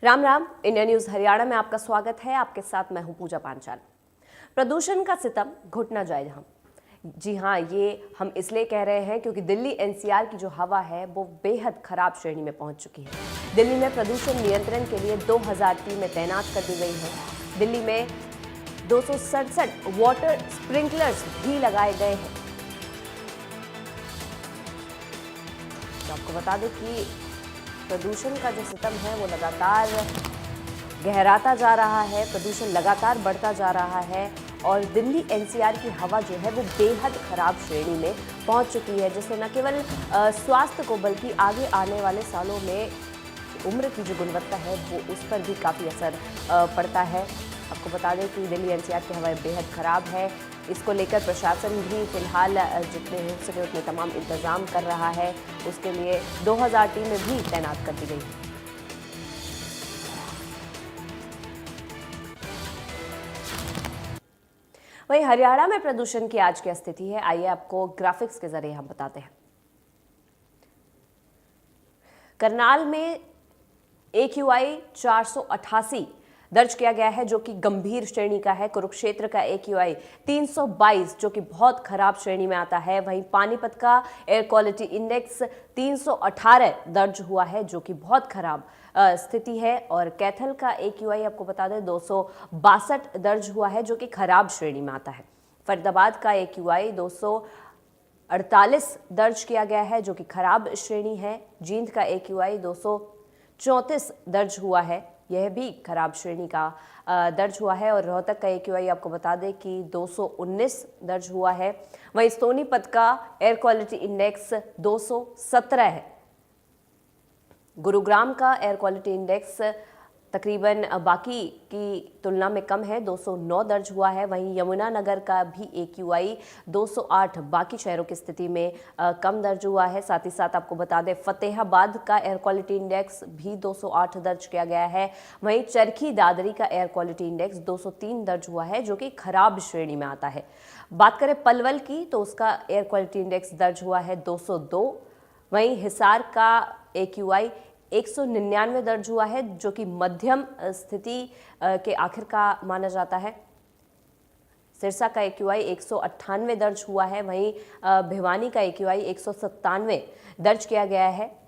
Ram Ram. India news Haryana में आपका स्वागत है। आपके साथ मैं हूं पूजा पांचाल। प्रदूषण का सितम घुटना जाए हम। जी हाँ, ये हम इसलिए कह रहे हैं क्योंकि दिल्ली एनसीआर की जो हवा है वो बेहद खराब श्रेणी में पहुंच चुकी है। दिल्ली में प्रदूषण नियंत्रण के लिए 2000 टीमें तैनात कर दी गई हैं। दिल्ली में 267 वाटर स्प्रिंकलर्स भी लगाए गए हैं। तो आपको बता दें कि प्रदूषण का जो सितम है वो लगातार गहराता जा रहा है, प्रदूषण लगातार बढ़ता जा रहा है और दिल्ली एनसीआर की हवा जो है वो बेहद खराब श्रेणी में पहुंच चुकी है, जिससे न केवल स्वास्थ्य को बल्कि आगे आने वाले सालों में उम्र की जो गुणवत्ता है वो उस पर भी काफ़ी असर पड़ता है। आपको बता दें कि दिल्ली एनसीआर की हवा बेहद खराब है। इसको लेकर प्रशासन भी फिलहाल जितने हो सके उतने तमाम इंतजाम कर रहा है। उसके लिए 2000 टीमें भी तैनात कर दी गई हैं। वहीं हरियाणा में प्रदूषण की आज की स्थिति है, आइए आपको ग्राफिक्स के जरिए हम बताते हैं। करनाल में AQI 488 दर्ज किया गया है जो कि गंभीर श्रेणी का है। कुरुक्षेत्र का AQI 322 जो कि बहुत खराब श्रेणी में आता है। वहीं पानीपत का एयर क्वालिटी इंडेक्स 318 दर्ज हुआ है जो कि बहुत खराब स्थिति है। और कैथल का AQI आपको बता दें 262 दर्ज हुआ है जो कि खराब श्रेणी में आता है। फरीदाबाद का AQI 248 दर्ज किया गया है जो कि खराब श्रेणी है। जींद का AQI 234 दर्ज हुआ है, यह भी खराब श्रेणी का दर्ज हुआ है। और रोहतक का AQI आपको बता दें कि 219 दर्ज हुआ है। वहीं सोनीपत का एयर क्वालिटी इंडेक्स 217 है। गुरुग्राम का एयर क्वालिटी इंडेक्स तकरीबन बाकी की तुलना में कम है, 209 दर्ज हुआ है। वहीं यमुनानगर का भी AQI 208 बाकी शहरों की स्थिति में कम दर्ज हुआ है। साथ ही साथ आपको बता दें फतेहाबाद का एयर क्वालिटी इंडेक्स भी 208 दर्ज किया गया है। वहीं चरखी दादरी का एयर क्वालिटी इंडेक्स 203 दर्ज हुआ है जो कि खराब श्रेणी में आता है। बात करें पलवल की तो उसका एयर क्वालिटी इंडेक्स दर्ज हुआ है 202। वहीं हिसार का AQI 199 दर्ज हुआ है जो कि मध्यम स्थिति के आखिर का माना जाता है। सिरसा का AQI 198 दर्ज हुआ है। वहीं भिवानी का AQI 197 दर्ज किया गया है।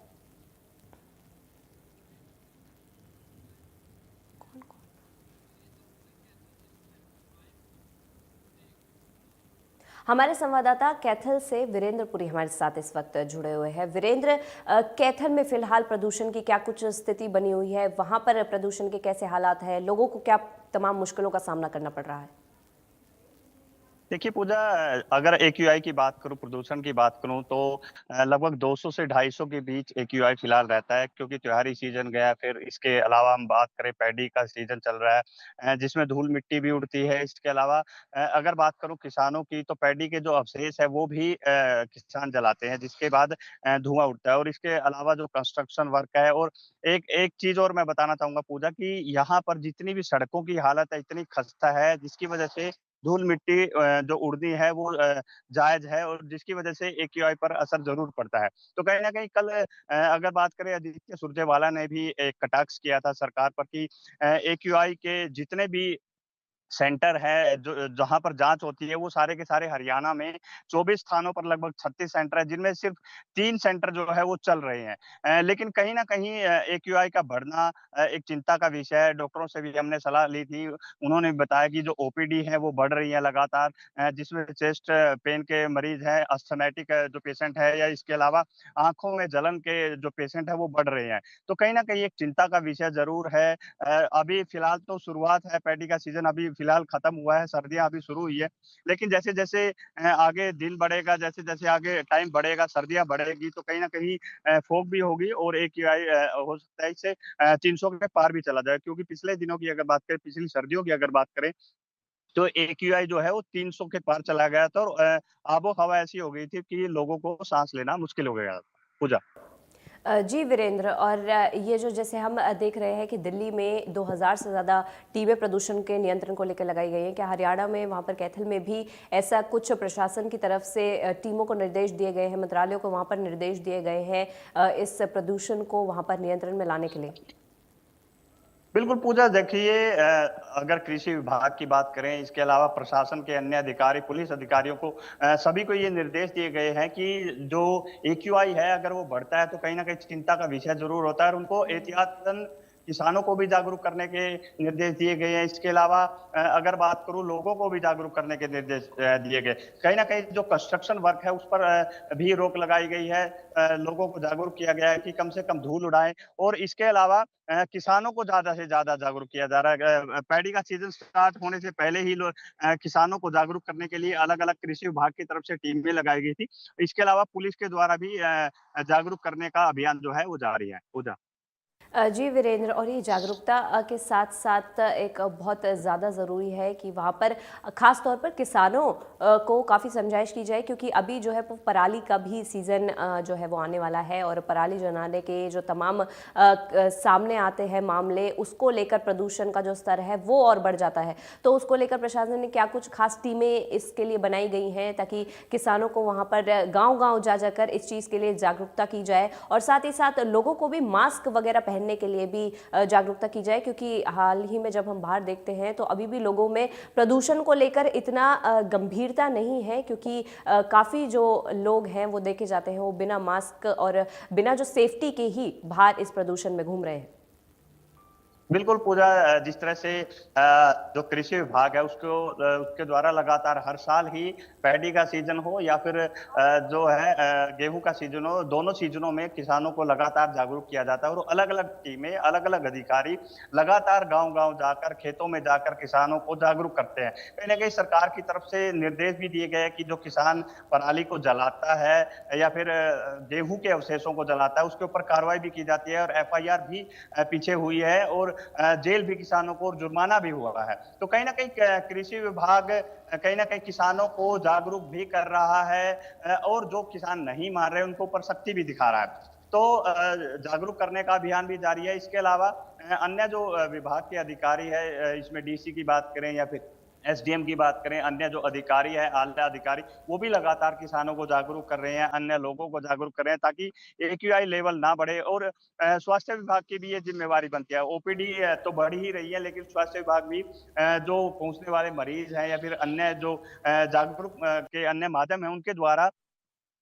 हमारे संवाददाता कैथल से वीरेंद्र पुरी हमारे साथ इस वक्त जुड़े हुए हैं। वीरेंद्र, कैथल में फिलहाल प्रदूषण की क्या कुछ स्थिति बनी हुई है? वहां पर प्रदूषण के कैसे हालात हैं? लोगों को क्या तमाम मुश्किलों का सामना करना पड़ रहा है? देखिए पूजा, अगर AQI की बात करूं, प्रदूषण की बात करूं तो लगभग 200 से 250 के बीच AQI फिलहाल रहता है, क्योंकि त्योहारी सीजन गया। फिर इसके अलावा हम बात करें, पैडी का सीजन चल रहा है जिसमें धूल मिट्टी भी उड़ती है। इसके अलावा अगर बात करूं किसानों की, तो पैडी के जो अवशेष है वो भी किसान जलाते हैं, जिसके बाद धुआं उठता है। और इसके अलावा जो कंस्ट्रक्शन वर्क है, और एक एक चीज और मैं बताना चाहूंगा पूजा, कि यहाँ पर जितनी भी सड़कों की हालत है इतनी खस्ता है, जिसकी वजह से धूल मिट्टी जो उड़नी है वो जायज है, और जिसकी वजह से AQI पर असर जरूर पड़ता है। तो कहीं ना कहीं कल अगर बात करें, आदित्य सुरजेवाला ने भी एक कटाक्ष किया था सरकार पर कि AQI के जितने भी सेंटर है जो जहाँ पर जांच होती है, वो सारे के सारे हरियाणा में 24 स्थानों पर लगभग 36 सेंटर है, जिनमें सिर्फ 3 सेंटर जो है वो चल रहे हैं। लेकिन कहीं ना कहीं AQI का बढ़ना एक चिंता का विषय है। डॉक्टरों से भी हमने सलाह ली थी, उन्होंने बताया कि जो OPD है वो बढ़ रही है लगातार, जिसमें चेस्ट पेन के मरीज है, अस्थमैटिक जो पेशेंट है, या इसके अलावा आंखों में जलन के जो पेशेंट है वो बढ़ रहे हैं। तो कहीं ना कहीं एक चिंता का विषय जरूर है। अभी फिलहाल तो शुरुआत है, पैडी का सीजन अभी फिलहाल खत्म हुआ है, सर्दियां अभी शुरू हुई है। लेकिन जैसे जैसे आगे दिन बढ़ेगा, जैसे जैसे आगे टाइम बढ़ेगा, सर्दियां बढ़ेगी, तो कहीं ना कहीं फॉग भी होगी, और AQI हो सकता है इससे 300 के पार भी चला जाए। क्योंकि पिछले दिनों की अगर बात करें, पिछली सर्दियों की अगर बात करें, तो AQI जो है वो 300 के पार चला गया था, और आबो हवा ऐसी हो गई थी कि लोगों को सांस लेना मुश्किल हो गया था। पूजा। जी वीरेंद्र, और ये जो जैसे हम देख रहे हैं कि दिल्ली में 2000 से ज़्यादा टीमें प्रदूषण के नियंत्रण को लेकर लगाई गई हैं, क्या हरियाणा में वहाँ पर कैथल में भी ऐसा कुछ प्रशासन की तरफ से टीमों को निर्देश दिए गए हैं, मंत्रालयों को वहाँ पर निर्देश दिए गए हैं इस प्रदूषण को वहाँ पर नियंत्रण में लाने के लिए? बिल्कुल पूजा, देखिए अगर कृषि विभाग की बात करें, इसके अलावा प्रशासन के अन्य अधिकारी, पुलिस अधिकारियों को सभी को ये निर्देश दिए गए हैं कि जो एक्यूआई है अगर वो बढ़ता है तो कहीं न कहीं चिंता का विषय ज़रूर होता है और उनको एहतियातन किसानों को भी जागरूक करने के निर्देश दिए गए हैं। इसके अलावा अगर बात करूँ, लोगों को भी जागरूक करने के निर्देश दिए गए। कहीं न कहीं जो कंस्ट्रक्शन वर्क है उस पर भी रोक लगाई गई है। लोगों को जागरूक किया गया है कि कम से कम धूल उड़ाएँ और इसके अलावा किसानों को ज़्यादा से ज़्यादा जागरूक किया जा रहा है। पैडी का सीज़न स्टार्ट होने से पहले ही किसानों को जागरूक करने के लिए अलग-अलग कृषि विभाग की तरफ से टीमें लगाई गई थी। इसके अलावा पुलिस के द्वारा भी जागरूक करने का अभियान जो है वो जारी है। पूजा। जी वीरेंद्र, और ये जागरूकता के साथ साथ एक बहुत ज़्यादा ज़रूरी है कि वहाँ पर ख़ास तौर पर किसानों को काफ़ी समझाइश की जाए, क्योंकि अभी जो है वो पराली का भी सीज़न जो है वो आने वाला है और पराली जलाने के जो तमाम सामने आते हैं मामले, उसको लेकर प्रदूषण का जो स्तर है वो और बढ़ जाता है। तो उसको लेकर प्रशासन ने क्या कुछ खास टीमें इसके लिए बनाई गई हैं ताकि किसानों को वहाँ पर गाँव-गाँव जा जाकर इस चीज़ के लिए जागरूकता की जाए, और साथ ही साथ लोगों को भी मास्क वगैरह पहनने के लिए भी जागरूकता की जाए, क्योंकि हाल ही में जब हम बाहर देखते हैं तो अभी भी लोगों में प्रदूषण को लेकर इतना गंभीरता नहीं है, क्योंकि काफ़ी जो लोग हैं वो देखे जाते हैं वो बिना मास्क और बिना जो सेफ्टी के ही बाहर इस प्रदूषण में घूम रहे हैं। बिल्कुल पूजा, जिस तरह से जो कृषि विभाग है उसको उसके द्वारा लगातार हर साल ही पैडी का सीजन हो या फिर जो है गेहूं का सीजन हो, दोनों सीजनों में किसानों को लगातार जागरूक किया जाता है और अलग-अलग टीमें, अलग-अलग अधिकारी लगातार गांव-गांव जाकर, खेतों में जाकर किसानों को जागरूक करते हैं। कहीं न कहीं सरकार की तरफ से निर्देश भी दिए गए हैं कि जो किसान पराली को जलाता है या फिर गेहूं के अवशेषों को जलाता है, उसके ऊपर कार्रवाई भी की जाती है और एफआईआर भी पीछे हुई है और जेल भी किसानों को और जुर्माना भी हुआ है। तो कहीं न कहीं कृषि विभाग कहीं न कहीं किसानों को जागरूक भी कर रहा है और जो किसान नहीं मान रहे उनको ऊपर सख्ती भी दिखा रहा है। तो जागरूक करने का अभियान भी जारी है। इसके अलावा अन्य जो विभाग के अधिकारी है, इसमें डीसी की बात करें या फिर एसडीएम की बात करें, अन्य जो अधिकारी है, आला अधिकारी, वो भी लगातार किसानों को जागरूक कर रहे हैं, अन्य लोगों को जागरूक कर रहे हैं ताकि एक्यूआई लेवल ना बढ़े और स्वास्थ्य विभाग की भी ये जिम्मेवारी बनती है। ओपीडी तो बढ़ ही रही है, लेकिन स्वास्थ्य विभाग भी जो पहुँचने वाले मरीज हैं या फिर अन्य जो जागरूक के अन्य माध्यम हैं, उनके द्वारा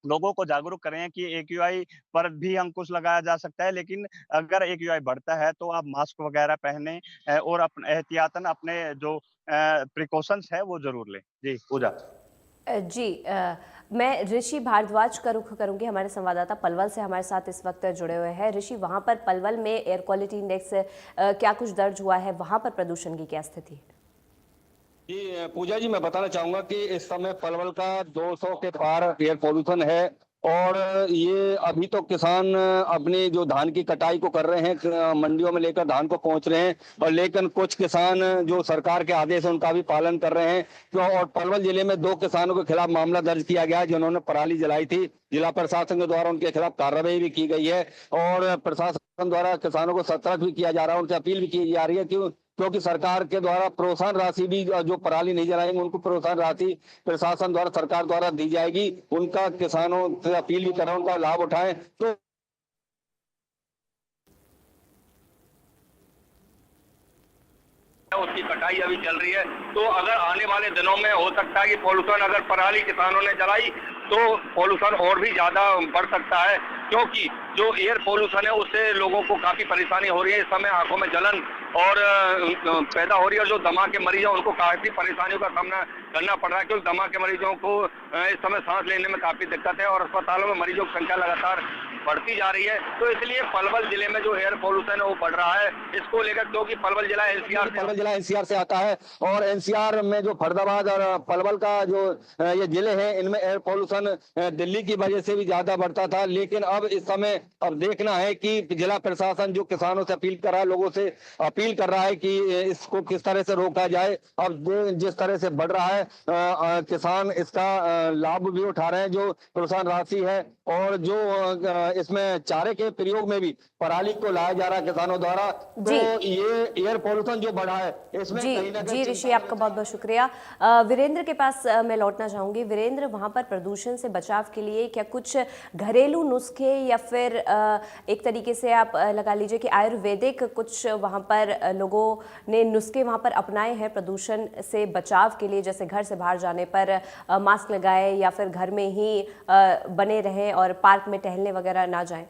लोगों को जागरूक कर रहे हैं कि एक्यूआई पर भी अंकुश लगाया जा सकता है, लेकिन अगर एक्यूआई बढ़ता है तो आप मास्क वगैरह पहनें और एहतियातन अपने जो प्रिकॉशंस है वो ज़रूर लें। जी, पूजा। जी, मैं ऋषि भारद्वाज का रुख करूंगी, हमारे संवाददाता पलवल से हमारे साथ इस वक्त जुड़े हुए हैं। ऋषि, वहां पर पलवल में एयर क्वालिटी इंडेक्स क्या कुछ दर्ज हुआ है, वहां पर प्रदूषण की क्या स्थिति है? जी पूजा जी, मैं बताना चाहूंगा कि इस समय पलवल का 200 के पार एयर पोल्यूशन है और ये अभी तो किसान अपनी जो धान की कटाई को कर रहे हैं, मंडियों में लेकर धान को पहुंच रहे हैं, और लेकिन कुछ किसान जो सरकार के आदेश है उनका भी पालन कर रहे हैं। तो और पलवल जिले में 2 किसानों के खिलाफ मामला दर्ज किया गया है जिन्होंने पराली जलाई थी। जिला प्रशासन के द्वारा उनके खिलाफ कार्रवाई भी की गई है और प्रशासन द्वारा किसानों को सतर्क भी किया जा रहा है, उनसे अपील भी की जा रही है क्योंकि सरकार के द्वारा प्रोत्साहन राशि भी जो पराली नहीं जलाएंगे उनको प्रोत्साहन राशि प्रशासन द्वारा, सरकार द्वारा दी जाएगी। उनका किसानों से अपील भी कर रहे हैं, उनका लाभ उठाएं। तो उसकी कटाई अभी चल रही है, तो अगर आने वाले दिनों में हो सकता है कि पॉल्यूशन, अगर पराली किसानों ने जलाई तो पॉल्यूशन और भी ज्यादा बढ़ सकता है, क्योंकि जो एयर पॉल्यूशन है उससे लोगों को काफी परेशानी हो रही है। इस समय आंखों में जलन और पैदा हो रही है और जो दमा के मरीज हैं उनको काफी परेशानियों का सामना करना पड़ रहा है, क्योंकि दमा के मरीजों को इस समय सांस लेने में काफी दिक्कत है और अस्पतालों में मरीजों की संख्या लगातार बढ़ती जा रही है। तो इसलिए पलवल जिले में जो एयर पॉल्यूशन है वो बढ़ रहा है। इसको लेकर, क्योंकि पलवल जिला एनसीआर से आता है और एनसीआर में जो फरीदाबाद और पलवल का जो ये जिले हैं इनमें एयर पॉल्यूशन दिल्ली की वजह से भी ज्यादा बढ़ता था, लेकिन अब इस समय अब देखना है कि जिला प्रशासन जो किसानों से अपील कर रहा है, लोगों से अपील कर रहा है कि इसको किस तरह से रोका जाए। अब जिस तरह से बढ़ रहा है किसान इसका लाभ भी उठा रहे हैं, जो प्रोत्साहन राशि है और जो इसमें चारे के प्रयोग में भी पराली को लाया जा रहा है किसानों द्वारा। तो जी। ये एयर पोल्यूशन जो बढ़ा है इसमें जी कहीं ना जी कहीं ऋषि, आपका बहुत बहुत शुक्रिया। वीरेंद्र के पास मैं लौटना चाहूंगी। वीरेंद्र, वहां पर प्रदूषण से बचाव के लिए क्या कुछ घरेलू नुस्खे या फिर एक तरीके से आप लगा लीजिए कि आयुर्वेदिक कुछ वहां पर लोगों ने नुस्खे वहां पर अपनाए हैं प्रदूषण से बचाव के लिए, जैसे घर से बाहर जाने पर मास्क लगाए या फिर घर में ही बने रहें और पार्क में टहलने वगैरह ना जाएं?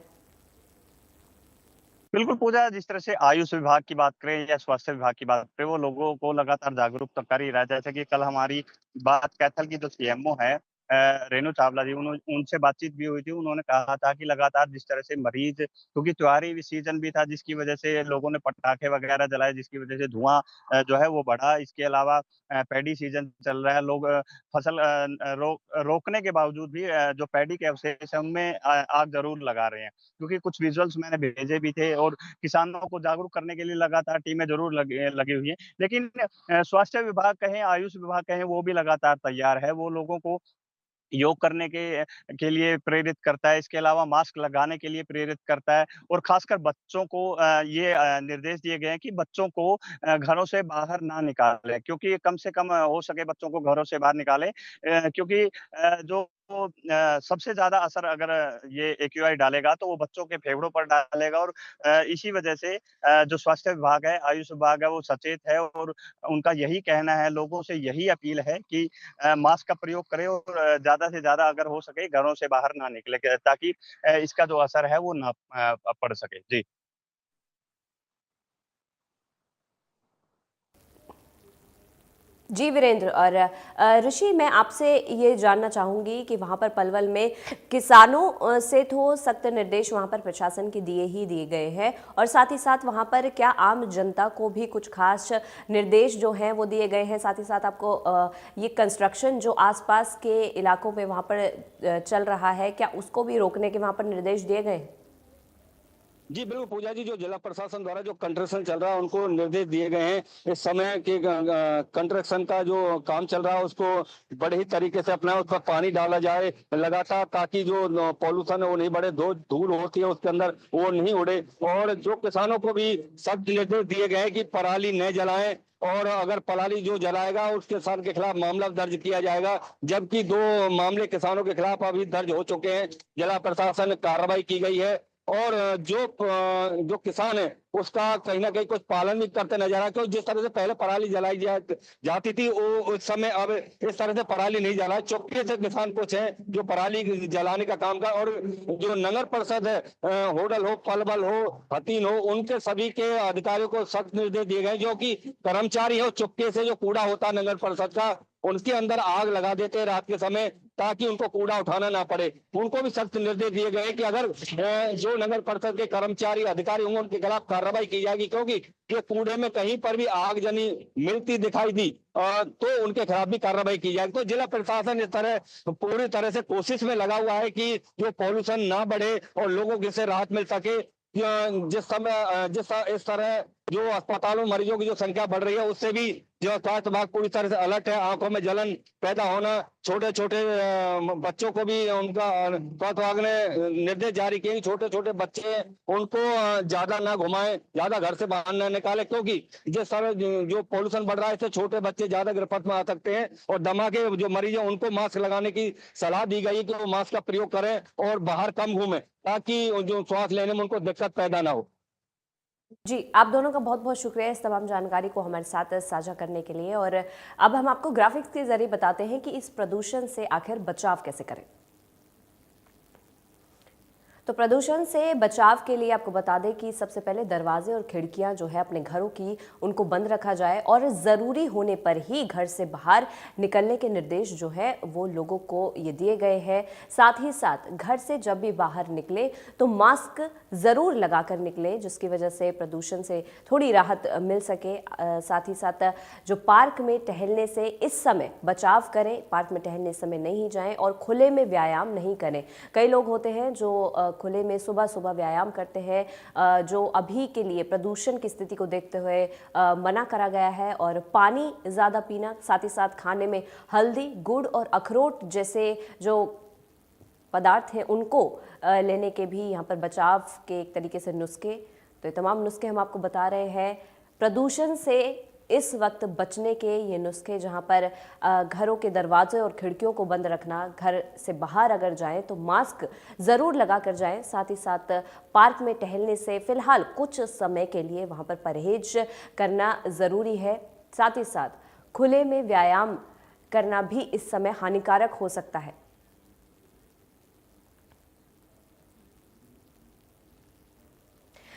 बिल्कुल पूजा, जिस तरह से आयुष विभाग की बात करें या स्वास्थ्य विभाग की बात करें, वो लोगों को लगातार जागरूक तो कर ही रहा है। जैसे कि कल हमारी बात कैथल की जो सीएमओ है रेणु चावला जी, उनसे बातचीत भी हुई थी। उन्होंने कहा था कि लगातार जिस तरह से मरीज, क्योंकि त्योहारी सीजन भी था जिसकी वजह से लोगों ने पटाखे वगैरह जलाए, जिसकी वजह से धुआं जो है वो बढ़ा। इसके अलावा पैडी सीजन चल रहा है, लोग फसल रोकने के बावजूद भी जो पैडी के अवशेष है उनमें आग जरूर लगा रहे हैं। क्योंकि कुछ विजुअल्स मैंने भेजे भी थे और किसानों को जागरूक करने के लिए लगातार टीमें जरूर लगी हुई हैं। लेकिन स्वास्थ्य विभाग कहें, आयुष विभाग कहें, वो भी लगातार तैयार है। वो लोगों को योग करने के लिए प्रेरित करता है, इसके अलावा मास्क लगाने के लिए प्रेरित करता है। और खासकर बच्चों को ये निर्देश दिए गए हैं कि बच्चों को घरों से बाहर ना निकालें, क्योंकि कम से कम हो सके बच्चों को घरों से बाहर निकालें, क्योंकि जो सबसे ज्यादा असर अगर ये एक्यूआई डालेगा तो वो बच्चों के फेफड़ों पर डालेगा। और इसी वजह से जो स्वास्थ्य विभाग है, आयुष विभाग है, वो सचेत है और उनका यही कहना है, लोगों से यही अपील है कि मास्क का प्रयोग करें और ज़्यादा से ज़्यादा अगर हो सके घरों से बाहर ना निकले, ताकि इसका जो असर है वो ना पड़ सके। जी। जी वीरेंद्र, और ऋषि, मैं आपसे ये जानना चाहूंगी कि वहां पर पलवल में किसानों से तो सख्त निर्देश वहां पर प्रशासन के दिए गए हैं, और साथ ही साथ वहां पर क्या आम जनता को भी कुछ खास निर्देश जो हैं वो दिए गए हैं? साथ ही साथ आपको ये कंस्ट्रक्शन जो आसपास के इलाकों में वहां पर चल रहा है, क्या उसको भी रोकने के वहां पर निर्देश दिए गए हैं? जी बिल्कुल पूजा जी, जो जिला प्रशासन द्वारा जो कंस्ट्रक्शन चल रहा है उनको निर्देश दिए गए हैं। इस समय के कंस्ट्रक्शन का जो काम चल रहा है उसको बड़े ही तरीके से अपना उस पर पानी डाला जाए लगातार, ताकि जो पॉल्यूशन है वो नहीं बढ़े, धूल होती है उसके अंदर वो नहीं उड़े। और जो किसानों को भी सख्त निर्देश दिए गए हैं कि पराली न जलाएं, और अगर पराली जो जलाएगा उसके किसान के खिलाफ मामला दर्ज किया जाएगा। जबकि 2 मामले किसानों के खिलाफ अभी दर्ज हो चुके हैं, जिला प्रशासन कार्रवाई की गई है। और जो किसान है उसका कहीं ना कहीं कुछ पालन भी करते नजर आ, क्योंकि जिस तरह से पहले पराली जलाई जाती थी वो उस समय अब इस तरह से पराली नहीं जलाए। चुपके से किसान कुछ हैं जो पराली जलाने का काम कर, और जो नगर परिषद है, होडल हो, पलवल हो, हतीन हो, उनके सभी के अधिकारियों को सख्त निर्देश दिए गए, जो कि कर्मचारी है चुपके से जो कूड़ा होता है नगर परिषद का उनके अंदर आग लगा देते हैं रात के समय, ताकि उनको कूड़ा उठाना ना पड़े। उनको भी सख्त निर्देश दिए गए कि अगर जो नगर परिषद के कर्मचारी अधिकारी होंगे उनके खिलाफ कार्रवाई की जाएगी, क्योंकि ये कूड़े में कहीं पर भी आगजनी मिलती दिखाई दी तो उनके खिलाफ भी कार्रवाई की जाएगी। तो जिला प्रशासन इस तरह पूरी तरह से कोशिश में लगा हुआ है कि जो पॉल्यूशन ना बढ़े और लोगों को इससे राहत मिल सके। जिस इस तरह जो अस्पतालों में मरीजों की जो संख्या बढ़ रही है उससे भी जो स्वास्थ्य विभाग पूरी तरह से अलर्ट है। आंखों में जलन पैदा होना, छोटे छोटे बच्चों को भी उनका स्वास्थ्य विभाग ने निर्देश जारी किए, छोटे छोटे बच्चे उनको ज्यादा ना घुमाएं, ज्यादा घर से बाहर ना निकाले, क्योंकि जिस तरह जो पॉल्यूशन बढ़ रहा है इससे छोटे बच्चे ज्यादा गिरफ्त में आ सकते हैं। और दमा के जो मरीज है उनको मास्क लगाने की सलाह दी गई है कि वो मास्क का प्रयोग करें और बाहर कम घूमें, ताकि जो श्वास लेने में उनको दिक्कत पैदा ना हो। जी, आप दोनों का बहुत बहुत शुक्रिया इस तमाम जानकारी को हमारे साथ साझा करने के लिए। और अब हम आपको ग्राफिक्स के जरिए बताते हैं कि इस प्रदूषण से आखिर बचाव कैसे करें। तो प्रदूषण से बचाव के लिए आपको बता दें कि सबसे पहले दरवाजे और खिड़कियां जो है अपने घरों की उनको बंद रखा जाए, और ज़रूरी होने पर ही घर से बाहर निकलने के निर्देश जो है वो लोगों को ये दिए गए हैं। साथ ही साथ घर से जब भी बाहर निकले तो मास्क ज़रूर लगाकर निकले, जिसकी वजह से प्रदूषण से थोड़ी राहत मिल सके। साथ ही साथ जो पार्क में टहलने से इस समय बचाव करें, पार्क में टहलने इस समय नहीं जाएं और खुले में व्यायाम नहीं करें। कई लोग होते हैं जो खुले में सुबह सुबह व्यायाम करते हैं, जो अभी के लिए प्रदूषण की स्थिति को देखते हुए मना करा गया है। और पानी ज़्यादा पीना, साथ ही साथ खाने में हल्दी, गुड़ और अखरोट जैसे जो पदार्थ हैं उनको लेने के भी यहाँ पर बचाव के एक तरीके से नुस्खे। तो ये तमाम नुस्खे हम आपको बता रहे हैं। प्रदूषण से इस वक्त बचने के ये नुस्खे, जहाँ पर घरों के दरवाजे और खिड़कियों को बंद रखना, घर से बाहर अगर जाएं तो मास्क ज़रूर लगा कर जाएं, साथ ही साथ पार्क में टहलने से फ़िलहाल कुछ समय के लिए वहाँ पर परहेज करना ज़रूरी है। साथ ही साथ खुले में व्यायाम करना भी इस समय हानिकारक हो सकता है।